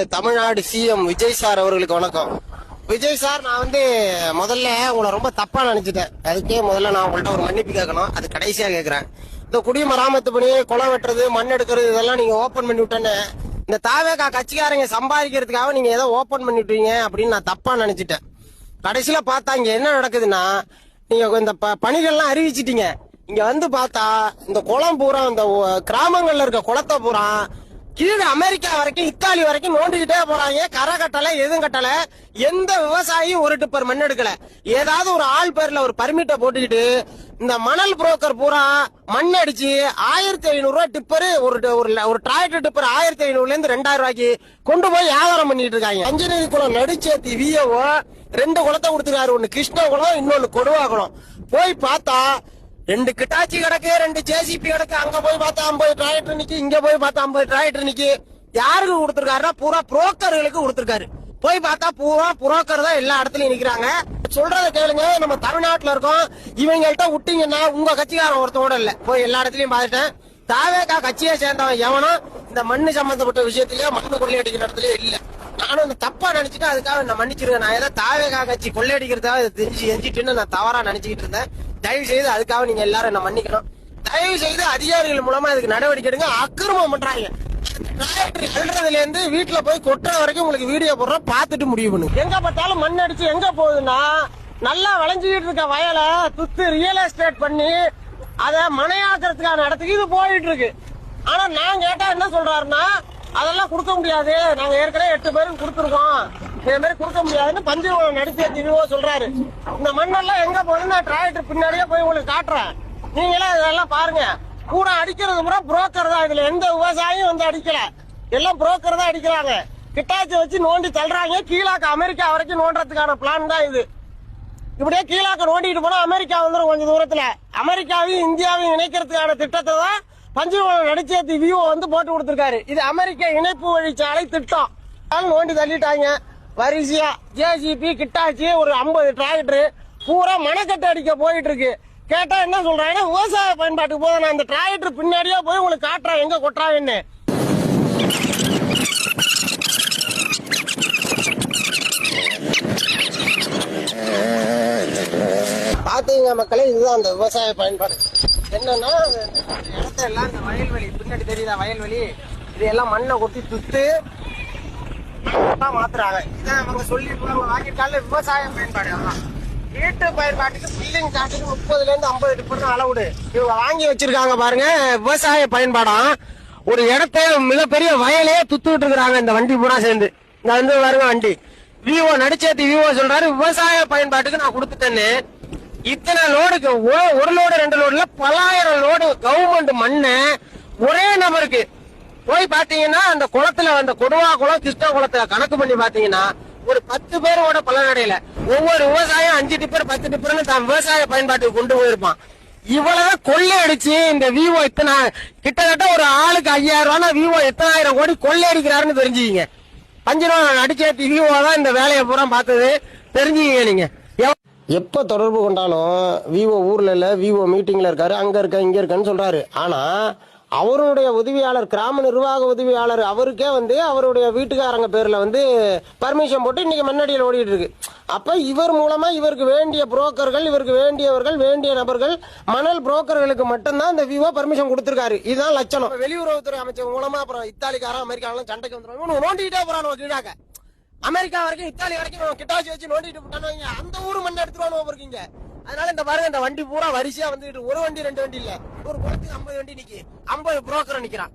Tamil Nadu CM Vijay sir அவர்களுக்கு வணக்கம். Vijay sir, நான் முதல்ல உங்களை ரொம்ப தப்பா நினைச்சிட்டேன். அதுக்கே முதல்ல நான் உங்கள்ட்ட ஒரு மன்னிப்பு கேட்கணும். அது கடைசியா கேட்கிறேன். இந்த குடிமராமத்து பணி, குளம் வெட்டுறது, மண் எடுக்கிறது, இதெல்லாம் நீங்க ஓபன் பண்ணி விட்டேன்னு இந்த தாவேகா கட்சிக்காரங்க சம்பாதிக்கிறதுக்காக நீங்க ஏதோ ஓபன் பண்ணிட்டீங்க அப்படின்னு நான் தப்பா நினைச்சிட்டேன். கடைசியில பார்த்தா இங்க என்ன நடக்குதுன்னா, நீங்க இந்த பணிகள்லாம் அறிவிச்சிட்டீங்க. இங்க பார்த்தா இந்த குளம் பூரா, இந்த கிராமங்கள்ல இருக்க குளத்தை பூரா கீழே அமெரிக்கா வரைக்கும், இத்தாலி வரைக்கும் நோண்டிக்கிட்டே போறாங்க. கரை கட்டல, எதுவும் கட்டல. எந்த விவசாயியும் ஒரு டிப்பர் மண் எடுக்கல. ஏதாவது ஒரு ஆள் பேர்ல ஒரு பர்மிட்டை போட்டுக்கிட்டு இந்த மணல் புரோக்கர் பூரா மண் அடிச்சு 1500 ரூபாய் டிப்பர், ஒரு டிராக்டர் டிப்பர் 1500 இருந்து 2000 ரூபாய்க்கு கொண்டு போய் வியாபாரம் பண்ணிட்டு இருக்காங்க. அஞ்சனேரி குளம் நடுச்சேத்தி விஓ 2 குளத்தை கொடுத்துருக்காரு. ஒன்னு கிருஷ்ண குளம், இன்னொன்னு கொடுவா குளம். போய் பார்த்தா 2 கிட்டாச்சி கிடக்கு, 2 ஜேசிபி கிடக்கு. அங்க போய் பார்த்தா 50 டிராக்டர் நிக்கி, இங்க போய் பார்த்தா 50 டிராக்டர் நிக்கி. யாருக்கு கொடுத்திருக்காருன்னா பூரா புரோக்கர்களுக்கு கொடுத்திருக்காரு. போய் பார்த்தா பூரா புரோக்கர் தான் எல்லா இடத்துலயும் நிக்கிறாங்க. சொல்றத கேளுங்க, நம்ம தமிழ்நாட்டுல இருக்கோம். இவங்கள்ட்ட விட்டீங்கன்னா உங்க கட்சிக்காரன் ஒருத்தோட இல்ல. போய் எல்லா இடத்துலயும் பார்த்துட்டேன். தாவேகா கட்சியை சேர்ந்தவன் எவனும் இந்த மண்ணு சம்பந்தப்பட்ட விஷயத்திலயோ மண்ணு கொள்ளையடிக்கிற இடத்துலயோ இல்ல. நானும் இந்த தப்பா நினைச்சிட்டு அதுக்காக நான் மன்னிச்சிருக்கேன். நான் ஏதோ தாவேகா கட்சி கொள்ளையடிக்கிறதுக்காக எஞ்சிட்டுன்னு நான் தவறா நினைச்சுக்கிட்டு இருந்தேன். தயவு செய்து அதுக்காக நீங்க எல்லாரும் என்ன மன்னிக்கணும். தயவு செய்து அதிகாரிகள் மூலமா இதுக்கு நடவடிக்கை எடுங்க. அக்கிரமம் பண்றாங்க. எழுறதுல இருந்து வீட்டுல போய் கொட்டுற வரைக்கும் உங்களுக்கு வீடியோ போடுறோம், பார்த்துட்டு முடிவு பண்ணுங்க. எங்க பார்த்தாலும் மண் அடிச்சு எங்க போகுதுன்னா, நல்லா விளைஞ்சிக்கிட்டு இருக்க வயலை துத்து ரியல் எஸ்டேட் பண்ணி அதை மனையாக்குறதுக்கான இடத்துக்கு இது போயிட்டு இருக்கு. ஆனா நான் கேட்டா என்ன சொல்றாருன்னா, அதெல்லாம் கொடுக்க முடியாது, நாங்க ஏற்கனவே 8 பேருக்கு கொடுத்துருக்கோம், இதே மாதிரி கொடுக்க முடியாதுன்னு பஞ்சகுலம் நடிச்சு சொல்றாரு. இந்த மண்ணெல்லாம் எங்க போகுதுன்னா டிராக்டர் பின்னாடியே போய் உங்களுக்கு காட்டுறேன். நீங்களே இதெல்லாம் பாருங்க. கூட அடிக்கிறது பூரா புரோக்கர் தான். இதுல எந்த விவசாயியும் அடிக்கல, எல்லாம் புரோக்கர் தான் அடிக்கிறாங்க. கிட்டாச்சி வச்சு நோண்டி தள்ளுறாங்க. கீழாக்க அமெரிக்கா வரைக்கும் நோண்டுறதுக்கான பிளான் தான் இது. இப்படியே கீழாக்க நோண்டிட்டு போனா அமெரிக்கா வந்துடும் கொஞ்சம் தூரத்துல. அமெரிக்காவையும் இந்தியாவையும் இணைக்கிறதுக்கான திட்டத்தை தான் பஞ்சகுலம் நடிச்சேத்தி வியூ போட்டு கொடுத்திருக்காரு. இது அமெரிக்க இணைப்பு வழிச்சாலை திட்டம். நோண்டி தள்ளிட்டாங்க. வரிசையா ஜேசிபி, கிட்டாச்சி, ஒரு 50 டிராக்டர் பூரா மணக்கட்டு அடிக்க போயிட்டு இருக்கு. கேட்டா என்ன சொல்றாங்கன்னா, விவசாய பயன்பாட்டுக்கு போதும், நான் இந்த டிராக்டர் பின்னாடியே போய் உங்களுக்கு காட்டுறேன் எங்க கொட்டுறாங்கன்னு. பாத்தீங்க மக்களே, இதுதான் அந்த விவசாய பயன்பாடு. என்னன்னா, இடத்த எல்லாம் இந்த வயல்வெளி பின்னாடி தெரியுதா, வயல்வெளி, இது எல்லாம் மண்ணை கொட்டி துத்து மாத்துறாங்க. இதான் அவங்க சொல்லி வாங்கிட்டால விவசாய பயன்பாடு. எல்லாம் வீட்டு பயன்பாட்டுக்கு பில்டிங் காட்டுக்கு 30 இருந்து 50 டிப்பர் அளவுடு இவங்க வாங்கி வச்சிருக்காங்க. பாருங்க, விவசாய பயன்பாடம். ஒரு இடத்த மிகப்பெரிய வயலே துத்துட்டு இருக்கிறாங்க இந்த வண்டி பூரா சேர்ந்து. இந்த பாருங்க வண்டி. விவோ நடிச்சேத்தி விவோ சொல்றாரு, விவசாய பயன்பாட்டுக்கு நான் கொடுத்துட்டேன்னு. இத்தனை லோடுக்கு, 1 லோடு 2 லோடுல பல்லாயிரம் லோடு கவர்மெண்ட் மண்ணை ஒரே நபருக்கு போய் பாத்தீங்கன்னா, அந்த குளத்துல, அந்த கொடுவா குளம், கிருஷ்ணா குளத்துல கணக்கு பண்ணி பாத்தீங்கன்னா ஒரு 10 பேரோட பலனடையில ஒவ்வொரு விவசாயம் 5 டிப்பர் 10 டிப்பர்னு தான் விவசாய பயன்பாட்டுக்கு கொண்டு போயிருப்பான். இவ்வளவு கொள்ளை அடிச்சு இந்த விவோ இத்தனை, கிட்டத்தட்ட ஒரு ஆளுக்கு 5000 ரூபா விவோ எத்தனை ஆயிரம் கோடி கொள்ளை அடிக்கிறாருன்னு தெரிஞ்சுக்கீங்க. பஞ்சகுலம் நடிச்சேத்தி விவோ தான் இந்த வேலையை பூரா பார்த்தது, தெரிஞ்சுக்கீங்க. நீங்க எப்ப தொடர்பு கொண்டாலும் விவோ ஊர்ல இல்ல, விவோ மீட்டிங்ல இருக்காரு, அங்க இருக்க இங்க இருக்கன்னு சொல்றாரு. ஆனா அவருடைய உதவியாளர், கிராம நிர்வாக உதவியாளர், அவருக்கே அவருடைய வீட்டுக்காரங்க பேர்ல பர்மிஷன் போட்டு இன்னைக்கு மண்ணடியில் ஓடிட்டு இருக்கு. அப்ப இவர் மூலமா இவருக்கு வேண்டிய புரோக்கர்கள், இவருக்கு வேண்டியவர்கள், வேண்டிய நபர்கள், மணல் புரோக்கர்களுக்கு மட்டும்தான் இந்த விவோ பர்மிஷன் கொடுத்திருக்காரு. இதுதான் லட்சணம். வெளியுறவுத்துறை அமைச்சர் மூலமா அப்புறம் இத்தாலிக்காரன் அமெரிக்காலாம் சண்டைக்கு வந்துருவாங்க. நோண்டிட்டே போறானோ கீழாக்க, அமெரிக்கா வரைக்கும் இத்தாலி வரைக்கும் கிட்டாச்சி வச்சு நோண்டிட்டு போட்டானோ, அந்த ஊரு மண்ணை எடுத்துருவானோ இருக்கீங்க. அதனால இந்த பாருங்க, இந்த வண்டி பூரா வரிசையா ஒரு வண்டி 2 வண்டி இல்ல, ஒரு குளத்துக்கு 50 வண்டி நிக்கி, 50 புரோக்கர் நிக்கிறான்.